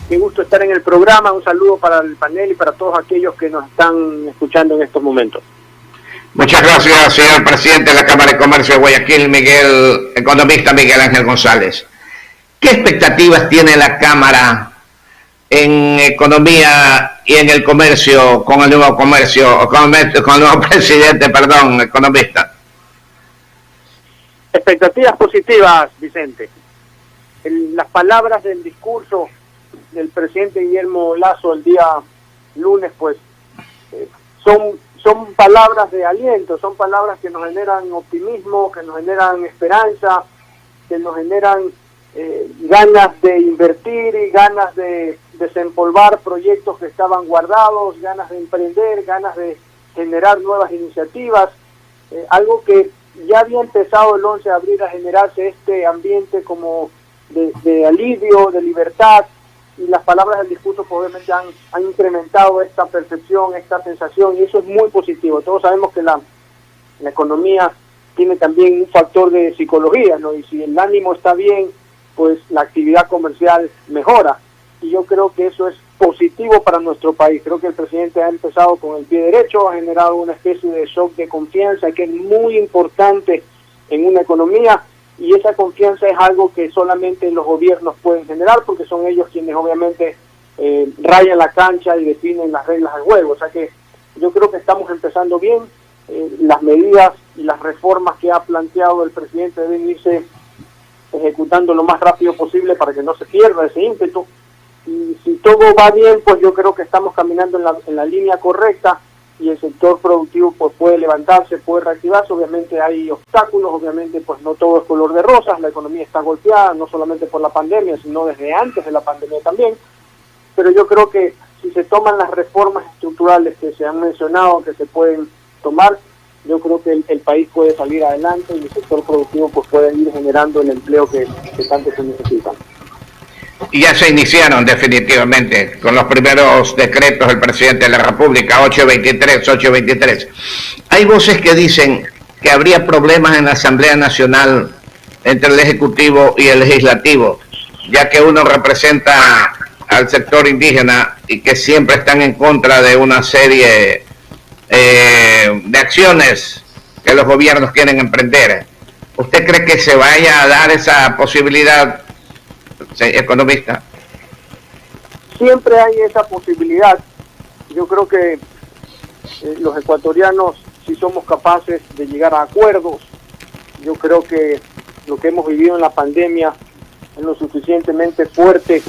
Qué gusto estar en el programa. Un saludo para el panel y para todos aquellos que nos están escuchando en estos momentos. Muchas gracias, señor presidente de la Cámara de Comercio de Guayaquil, economista Miguel Ángel González. ¿Qué expectativas tiene la Cámara en economía y en el comercio con el nuevo presidente, economista? Expectativas positivas, Vicente. Las palabras del discurso del presidente Guillermo Lasso el día lunes, pues, son palabras de aliento, son palabras que nos generan optimismo, que nos generan esperanza, que nos generan ganas de invertir y ganas de desempolvar proyectos que estaban guardados, ganas de emprender, ganas de generar nuevas iniciativas, algo que ya había empezado el 11 de abril a generarse este ambiente como de alivio, de libertad, y las palabras del discurso pues, obviamente han incrementado esta percepción, esta sensación, y eso es muy positivo. Todos sabemos que la economía tiene también un factor de psicología, ¿no? Y si el ánimo está bien, pues la actividad comercial mejora, y yo creo que eso es positivo para nuestro país. Creo que el presidente ha empezado con el pie derecho, ha generado una especie de shock de confianza que es muy importante en una economía, y esa confianza es algo que solamente los gobiernos pueden generar, porque son ellos quienes obviamente rayan la cancha y definen las reglas del juego. O sea que yo creo que estamos empezando bien. Las medidas y las reformas que ha planteado el presidente deben irse ejecutando lo más rápido posible para que no se pierda ese ímpetu. Y si todo va bien, pues yo creo que estamos caminando en la línea correcta, y el sector productivo pues puede levantarse, puede reactivarse. Obviamente hay obstáculos, obviamente pues no todo es color de rosas, la economía está golpeada no solamente por la pandemia, sino desde antes de la pandemia también, pero yo creo que si se toman las reformas estructurales que se han mencionado, que se pueden tomar, yo creo que el país puede salir adelante, y el sector productivo pues puede ir generando el empleo que tanto se necesita. Y ya se iniciaron definitivamente con los primeros decretos del presidente de la República, 823. Hay voces que dicen que habría problemas en la Asamblea Nacional entre el Ejecutivo y el Legislativo, ya que uno representa al sector indígena y que siempre están en contra de una serie de acciones que los gobiernos quieren emprender. ¿Usted cree que se vaya a dar esa posibilidad, economista? Siempre hay esa posibilidad. Yo creo que los ecuatorianos, si somos capaces de llegar a acuerdos, yo creo que lo que hemos vivido en la pandemia es lo suficientemente fuerte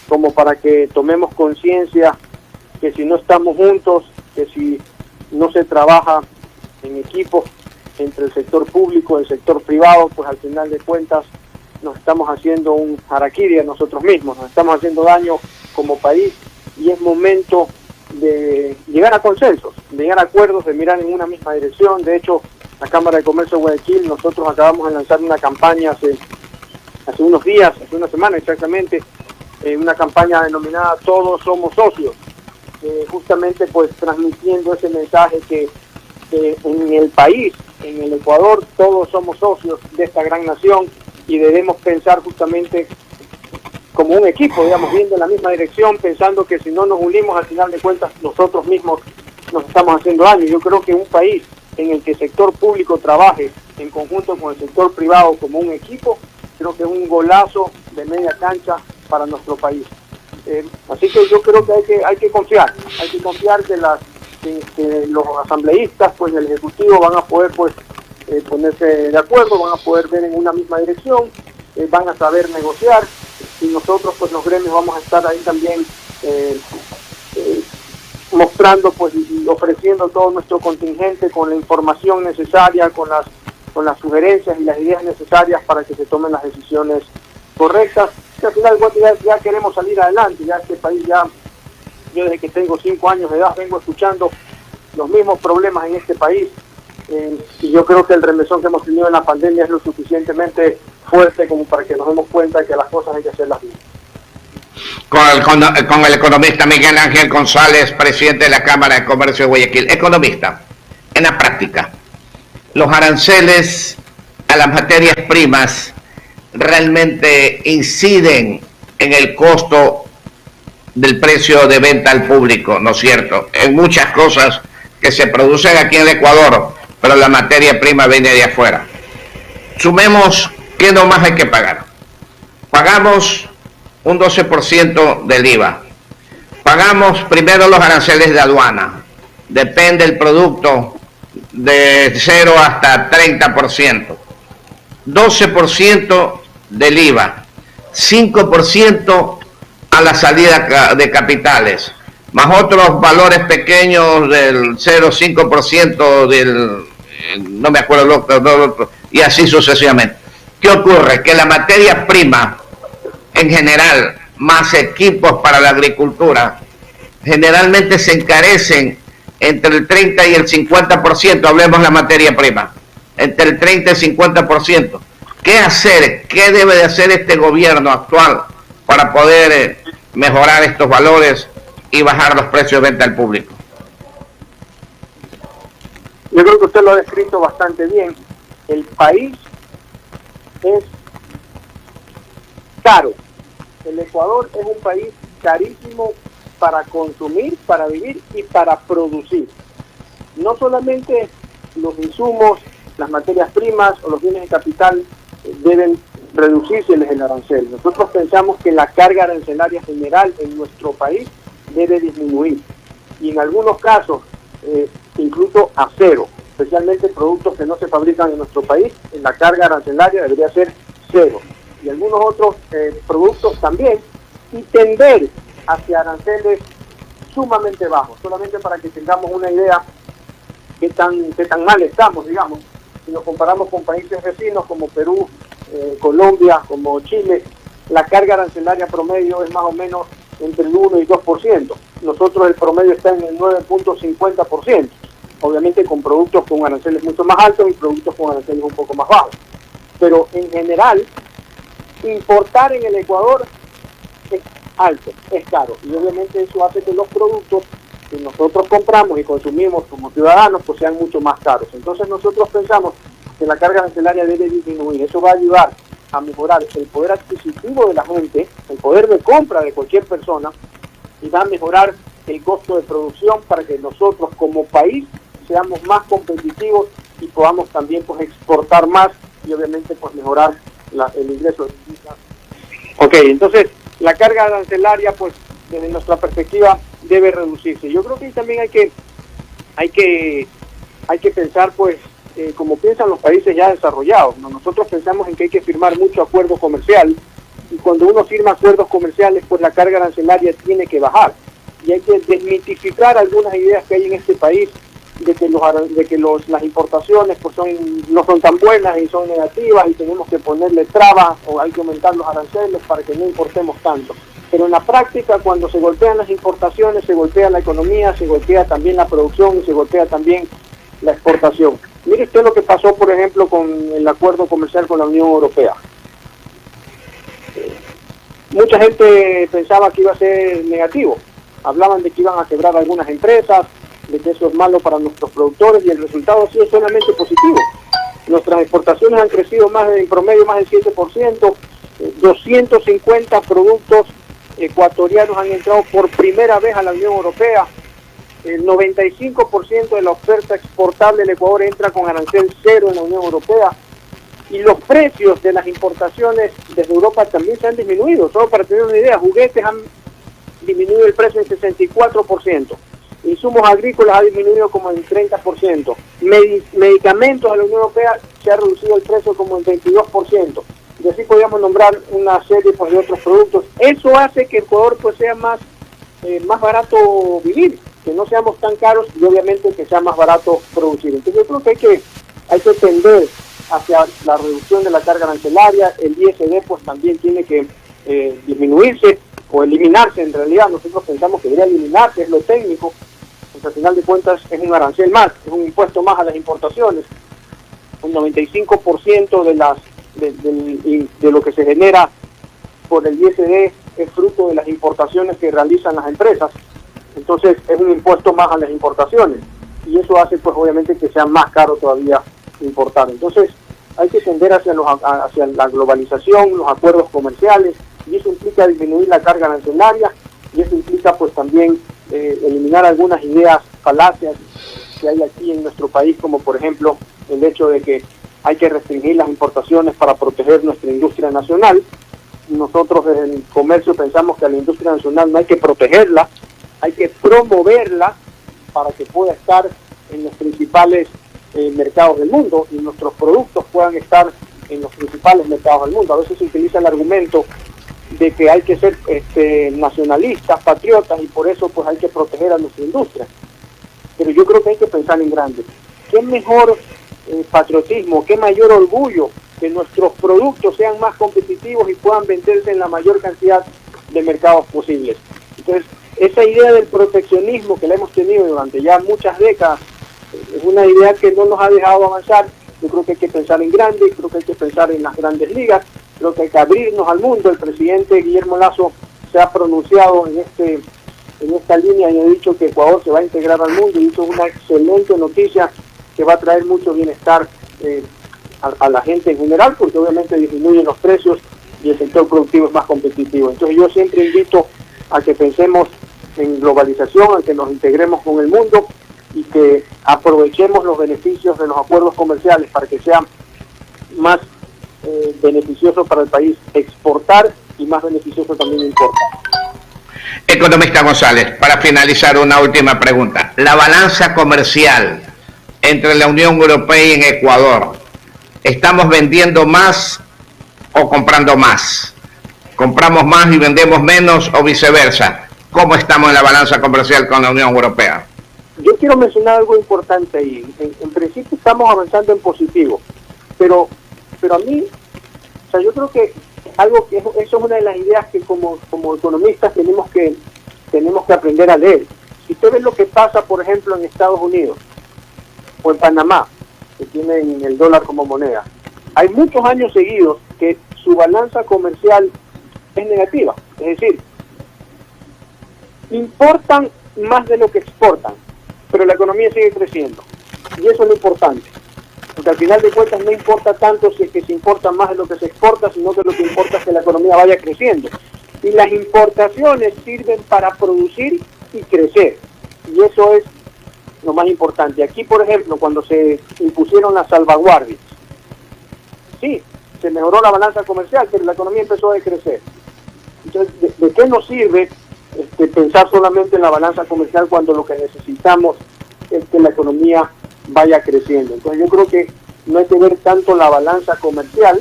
como para que tomemos conciencia que si no estamos juntos, que si no se trabaja en equipo entre el sector público y el sector privado, pues al final de cuentas nos estamos haciendo un harakiri a nosotros mismos, nos estamos haciendo daño como país, y es momento de llegar a consensos, de llegar a acuerdos, de mirar en una misma dirección. De hecho, la Cámara de Comercio de Guayaquil, nosotros acabamos de lanzar una campaña hace unos días, hace una semana exactamente, una campaña denominada Todos Somos Socios, justamente pues transmitiendo ese mensaje que en el país, en el Ecuador, todos somos socios de esta gran nación, y debemos pensar justamente como un equipo, digamos, viendo en la misma dirección, pensando que si no nos unimos, al final de cuentas nosotros mismos nos estamos haciendo daño. Yo creo que un país en el que el sector público trabaje en conjunto con el sector privado como un equipo, creo que es un golazo de media cancha para nuestro país. Así que yo creo que hay que confiar que los asambleístas, pues el Ejecutivo van a poder pues ponerse de acuerdo, van a poder ver en una misma dirección, van a saber negociar, y nosotros pues los gremios vamos a estar ahí también mostrando pues y ofreciendo todo nuestro contingente con la información necesaria, con las sugerencias y las ideas necesarias para que se tomen las decisiones correctas. Y al final ya queremos salir adelante, ya este país yo desde que tengo 5 años de edad vengo escuchando los mismos problemas en este país, y yo creo que el remesón que hemos tenido en la pandemia es lo suficientemente fuerte como para que nos demos cuenta de que las cosas hay que hacerlas bien. Con el economista Miguel Ángel González, presidente de la Cámara de Comercio de Guayaquil. Economista, en la práctica, ¿los aranceles a las materias primas realmente inciden en el costo del precio de venta al público, ¿no es cierto? En muchas cosas que se producen aquí en el Ecuador, pero la materia prima viene de afuera. Sumemos qué nomás hay que pagar. Pagamos un 12% del IVA. Pagamos primero los aranceles de aduana. Depende del producto de 0 hasta 30%. 12% del IVA. 5% a la salida de capitales. Más otros valores pequeños del 0,5% del... no me acuerdo el otro, y así sucesivamente. ¿Qué ocurre? Que la materia prima en general, más equipos para la agricultura, generalmente se encarecen entre el 30 y el 50%, hablemos de la materia prima, entre el 30 y el 50%. ¿Qué hacer? ¿Qué debe de hacer este gobierno actual para poder mejorar estos valores y bajar los precios de venta al público? Yo creo que usted lo ha descrito bastante bien. El país es caro. El Ecuador es un país carísimo para consumir, para vivir y para producir. No solamente los insumos, las materias primas o los bienes de capital deben reducirse el arancel. Nosotros pensamos que la carga arancelaria general en nuestro país debe disminuir. Y en algunos casos, incluso a cero, especialmente productos que no se fabrican en nuestro país, en la carga arancelaria debería ser cero. Y algunos otros productos también, y tender hacia aranceles sumamente bajos, solamente para que tengamos una idea qué tan mal estamos, digamos, si nos comparamos con países vecinos como Perú, Colombia, como Chile, la carga arancelaria promedio es más o menos entre el 1 y 2%. Nosotros el promedio está en el 9.50%, obviamente con productos con aranceles mucho más altos y productos con aranceles un poco más bajos. Pero en general, importar en el Ecuador es alto, es caro, y obviamente eso hace que los productos que nosotros compramos y consumimos como ciudadanos pues sean mucho más caros. Entonces nosotros pensamos que la carga arancelaria debe disminuir. Eso va a ayudar a mejorar el poder adquisitivo de la gente, el poder de compra de cualquier persona, y va a mejorar el costo de producción para que nosotros como país seamos más competitivos y podamos también pues exportar más y obviamente pues mejorar el ingreso. Ok, entonces la carga arancelaria pues desde nuestra perspectiva debe reducirse. Yo creo que también hay que pensar pues como piensan los países ya desarrollados, ¿no? Nosotros pensamos en que hay que firmar mucho acuerdo comercial, y cuando uno firma acuerdos comerciales pues la carga arancelaria tiene que bajar, y hay que desmitificar algunas ideas que hay en este país de que las importaciones pues no son tan buenas y son negativas y tenemos que ponerle trabas o hay que aumentar los aranceles para que no importemos tanto. Pero en la práctica, cuando se golpean las importaciones, se golpea la economía, se golpea también la producción y se golpea también la exportación. Mire usted lo que pasó, por ejemplo, con el acuerdo comercial con la Unión Europea. Mucha gente pensaba que iba a ser negativo. Hablaban de que iban a quebrar algunas empresas, de que eso es malo para nuestros productores, y el resultado ha sido solamente positivo. Nuestras exportaciones han crecido en promedio más del 7%, 250 productos ecuatorianos han entrado por primera vez a la Unión Europea, el 95% de la oferta exportable del Ecuador entra con arancel cero en la Unión Europea, y los precios de las importaciones desde Europa también se han disminuido. Solo para tener una idea, juguetes han disminuido el precio en 64%, insumos agrícolas ha disminuido como en 30%, medicamentos de la Unión Europea se ha reducido el precio como en 22%, y así podríamos nombrar una serie pues, de otros productos. Eso hace que Ecuador pues sea más barato vivir, que no seamos tan caros y obviamente que sea más barato producir. Entonces yo creo que hay que tender hacia la reducción de la carga arancelaria. El ISD pues también tiene que disminuirse o eliminarse. En realidad nosotros pensamos que debería eliminarse, es lo técnico, porque al final de cuentas es un arancel más, es un impuesto más a las importaciones. Un 95% de lo que se genera por el ISD es fruto de las importaciones que realizan las empresas. Entonces es un impuesto más a las importaciones, y eso hace pues obviamente que sea más caro todavía importar. Entonces hay que tender hacia la globalización, los acuerdos comerciales, y eso implica disminuir la carga arancelaria y eso implica pues también eliminar algunas ideas falacias que hay aquí en nuestro país, como por ejemplo el hecho de que hay que restringir las importaciones para proteger nuestra industria nacional. Nosotros desde el comercio pensamos que a la industria nacional no hay que protegerla, hay que promoverla para que pueda estar en los principales mercados del mundo y nuestros productos puedan estar en los principales mercados del mundo. A veces se utiliza el argumento de que hay que ser nacionalistas, patriotas, y por eso pues hay que proteger a nuestra industria. Pero yo creo que hay que pensar en grande. ¿Qué mejor patriotismo, qué mayor orgullo que nuestros productos sean más competitivos y puedan venderse en la mayor cantidad de mercados posibles? Entonces, esa idea del proteccionismo que la hemos tenido durante ya muchas décadas es una idea que no nos ha dejado avanzar. Yo creo que hay que pensar en grande, creo que hay que pensar en las grandes ligas, creo que hay que abrirnos al mundo. El presidente Guillermo Lasso se ha pronunciado en esta línea y ha dicho que Ecuador se va a integrar al mundo, y eso es una excelente noticia que va a traer mucho bienestar a la gente en general, porque obviamente disminuyen los precios y el sector productivo es más competitivo. Entonces yo siempre invito a que pensemos en globalización, a que nos integremos con el mundo y que aprovechemos los beneficios de los acuerdos comerciales para que sea más beneficioso para el país exportar y más beneficioso también importar. Economista González, para finalizar, una última pregunta. La balanza comercial entre la Unión Europea y en Ecuador, ¿estamos vendiendo más o comprando más? ¿Compramos más y vendemos menos o viceversa? ¿Cómo estamos en la balanza comercial con la Unión Europea? Yo quiero mencionar algo importante ahí. En principio estamos avanzando en positivo, pero a mí, o sea, yo creo que eso es una de las ideas que como economistas tenemos que aprender a leer. Si usted ve lo que pasa, por ejemplo, en Estados Unidos o en Panamá, que tienen el dólar como moneda, hay muchos años seguidos que su balanza comercial es negativa. Es decir, importan más de lo que exportan, pero la economía sigue creciendo. Y eso es lo importante. Porque al final de cuentas no importa tanto si es que se importa más de lo que se exporta, sino que lo que importa es que la economía vaya creciendo. Y las importaciones sirven para producir y crecer. Y eso es lo más importante. Aquí, por ejemplo, cuando se impusieron las salvaguardias, sí, se mejoró la balanza comercial, pero la economía empezó a decrecer. Entonces, ¿de qué nos sirve pensar solamente en la balanza comercial cuando lo que necesitamos es que la economía vaya creciendo? Entonces yo creo que no hay que ver tanto la balanza comercial,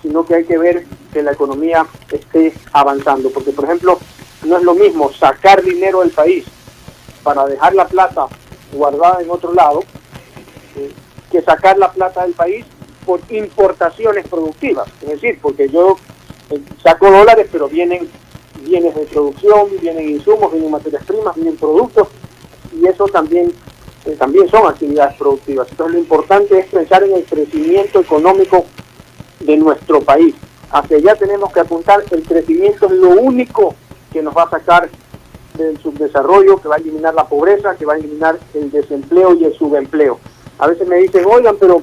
sino que hay que ver que la economía esté avanzando, porque por ejemplo no es lo mismo sacar dinero del país para dejar la plata guardada en otro lado que sacar la plata del país por importaciones productivas. Es decir, porque yo saco dólares, pero vienen bienes de producción, vienen insumos, vienen materias primas, vienen productos, y eso también son actividades productivas. Entonces lo importante es pensar en el crecimiento económico de nuestro país. Hacia allá tenemos que apuntar. El crecimiento es lo único que nos va a sacar del subdesarrollo, que va a eliminar la pobreza, que va a eliminar el desempleo y el subempleo. A veces me dicen, oigan, pero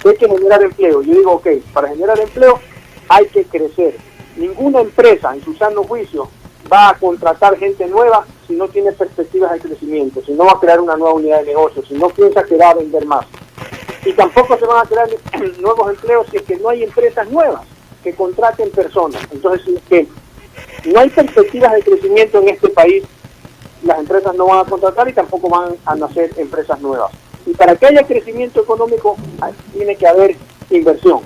hay que generar empleo. Yo digo, ok, para generar empleo hay que crecer. Ninguna empresa en su sano juicio va a contratar gente nueva si no tiene perspectivas de crecimiento, si no va a crear una nueva unidad de negocio, si no piensa que va a vender más. Y tampoco se van a crear nuevos empleos si es que no hay empresas nuevas que contraten personas. Entonces, si es que no hay perspectivas de crecimiento en este país, las empresas no van a contratar y tampoco van a nacer empresas nuevas. Y para que haya crecimiento económico, tiene que haber inversión.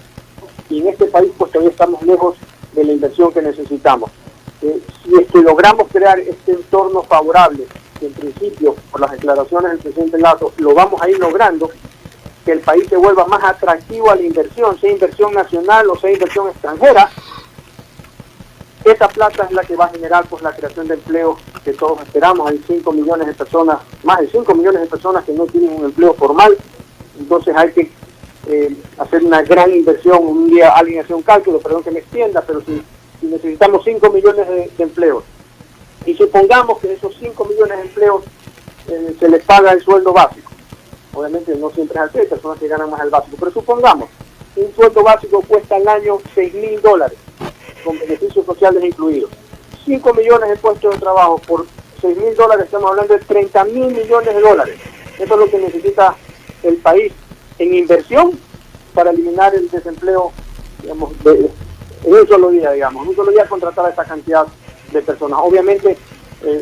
Y en este país pues todavía estamos lejos de la inversión que necesitamos. Si es que logramos crear este entorno favorable, que en principio, por las declaraciones del presidente Lasso, lo vamos a ir logrando, que el país se vuelva más atractivo a la inversión, sea inversión nacional o sea inversión extranjera, esa plata es la que va a generar pues la creación de empleo que todos esperamos. Hay 5 millones de personas, más de 5 millones de personas que no tienen un empleo formal, entonces hay que hacer una gran inversión. Un día alguien hacía un cálculo, perdón que me extienda, pero si necesitamos 5 millones de empleos, y supongamos que de esos 5 millones de empleos se les paga el sueldo básico, obviamente no siempre es así, hay personas que ganan más el básico, pero supongamos que un sueldo básico cuesta al año $6,000, con beneficios sociales incluidos. 5 millones de puestos de trabajo por $6.000, estamos hablando de 30.000 millones de dólares. Eso es lo que necesita el país en inversión para eliminar el desempleo, digamos, en un solo día, digamos, en un solo día contratar a esa cantidad de personas. Obviamente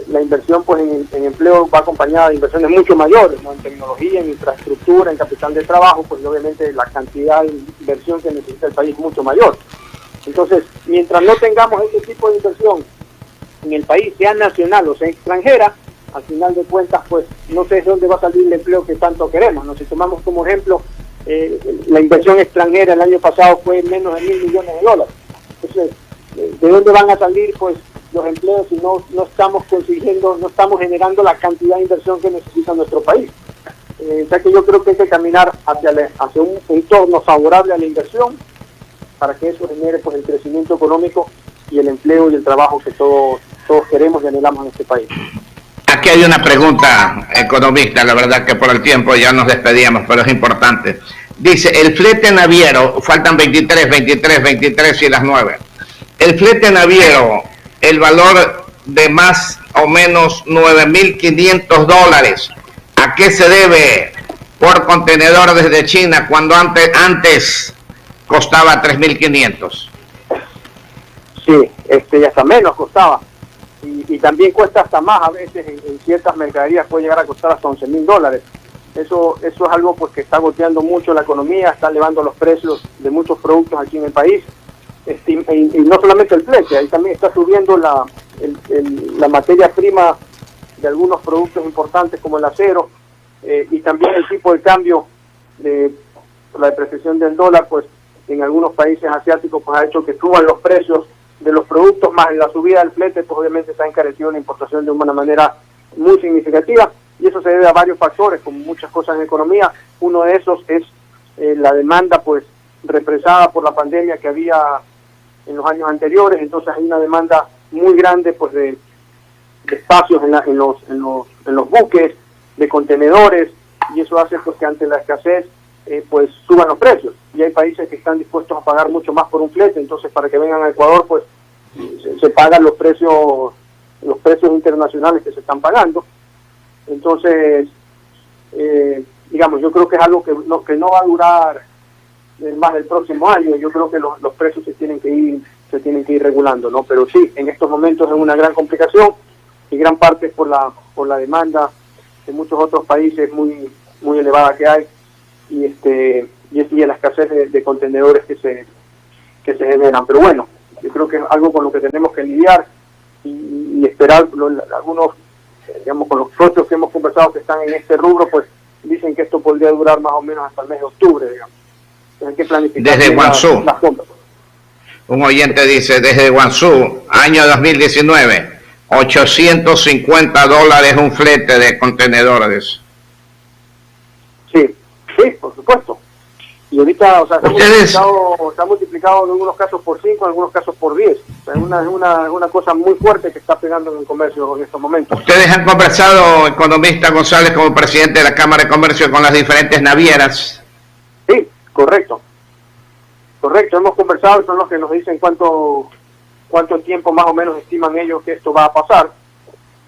la inversión pues en empleo va acompañada de inversiones mucho mayores, ¿no? En tecnología, en infraestructura, en capital de trabajo, pues obviamente la cantidad de inversión que necesita el país es mucho mayor. Entonces, mientras no tengamos ese tipo de inversión en el país, sea nacional o sea extranjera, al final de cuentas, pues no sé de dónde va a salir el empleo que tanto queremos, ¿no? Si tomamos como ejemplo, la inversión extranjera el año pasado fue menos de $1.000 millones. Entonces, ¿de dónde van a salir pues los empleos si no estamos consiguiendo, no estamos generando la cantidad de inversión que necesita nuestro país? O sea que yo creo que hay que caminar hacia un entorno favorable a la inversión para que eso genere pues el crecimiento económico y el empleo y el trabajo que todos queremos y anhelamos en este país. Aquí hay una pregunta, economista, la verdad que por el tiempo ya nos despedíamos, pero es importante. Dice, el flete naviero, faltan 23 y las 9. El flete naviero, el valor de más o menos $9.500, ¿a qué se debe por contenedor desde China cuando antes costaba 3.500? Sí, ya hasta menos costaba. Y también cuesta hasta más a veces, en ciertas mercaderías puede llegar a costar hasta $11.000. Eso es algo pues que está golpeando mucho la economía, está elevando los precios de muchos productos aquí en el país, y no solamente el flete, ahí también está subiendo la materia prima de algunos productos importantes como el acero, y también el tipo de cambio de la depreciación del dólar, pues en algunos países asiáticos pues ha hecho que suban los precios de los productos, más en la subida del flete, pues obviamente está encarecido la importación de una manera muy significativa, y eso se debe a varios factores, como muchas cosas en economía. Uno de esos es la demanda pues represada por la pandemia que había en los años anteriores. Entonces hay una demanda muy grande pues de espacios en los buques, de contenedores, y eso hace pues que ante la escasez pues suban los precios, y hay países que están dispuestos a pagar mucho más por un flete. Entonces para que vengan a Ecuador pues se pagan los precios internacionales que se están pagando. Entonces digamos, yo creo que es algo que no va a durar más del próximo año. Yo creo que los precios se tienen que ir regulando, ¿no? Pero sí, en estos momentos es una gran complicación, y gran parte es por la demanda de muchos otros países muy muy elevada que hay, y la escasez de contenedores que se generan. Pero bueno, yo creo que es algo con lo que tenemos que lidiar y esperar. Algunos, digamos, con los socios que hemos conversado que están en este rubro, pues dicen que esto podría durar más o menos hasta el mes de octubre, digamos. Entonces hay que planificar desde Guangzhou. las compras. Un oyente dice, desde Guangzhou, año 2019, $850 un flete de contenedores. Sí, por supuesto. Y ahorita, o sea, se ha multiplicado en algunos casos por 5, en algunos casos por 10. O sea, es una cosa muy fuerte que está pegando en el comercio en estos momentos. Ustedes han conversado, economista González, como presidente de la Cámara de Comercio, con las diferentes navieras. Sí, correcto, hemos conversado, son los que nos dicen cuánto tiempo más o menos estiman ellos que esto va a pasar,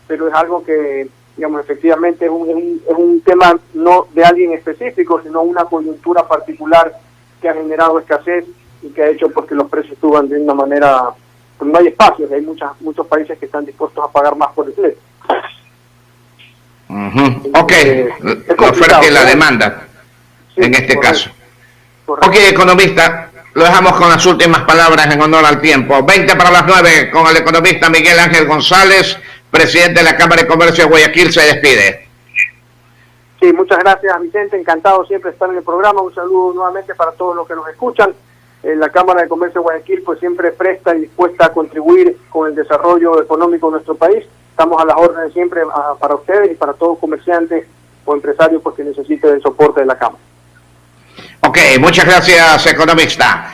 pero es algo que, digamos, efectivamente es un tema no de alguien específico, sino una coyuntura particular que ha generado escasez y que ha hecho porque los precios suban de una manera, pues no hay espacios, hay muchos países que están dispuestos a pagar más por el flete. Ok, la oferta y la demanda, sí, en este caso. Correcto. Ok, economista, lo dejamos con las últimas palabras en honor al tiempo. 20 para las 9 con el economista Miguel Ángel González, presidente de la Cámara de Comercio de Guayaquil, se despide. Sí, muchas gracias, Vicente, encantado siempre estar en el programa. Un saludo nuevamente para todos los que nos escuchan. La Cámara de Comercio de Guayaquil pues siempre presta y dispuesta a contribuir con el desarrollo económico de nuestro país. Estamos a las órdenes siempre para ustedes y para todos comerciantes o empresarios pues que necesiten el soporte de la Cámara. Ok, muchas gracias, economista.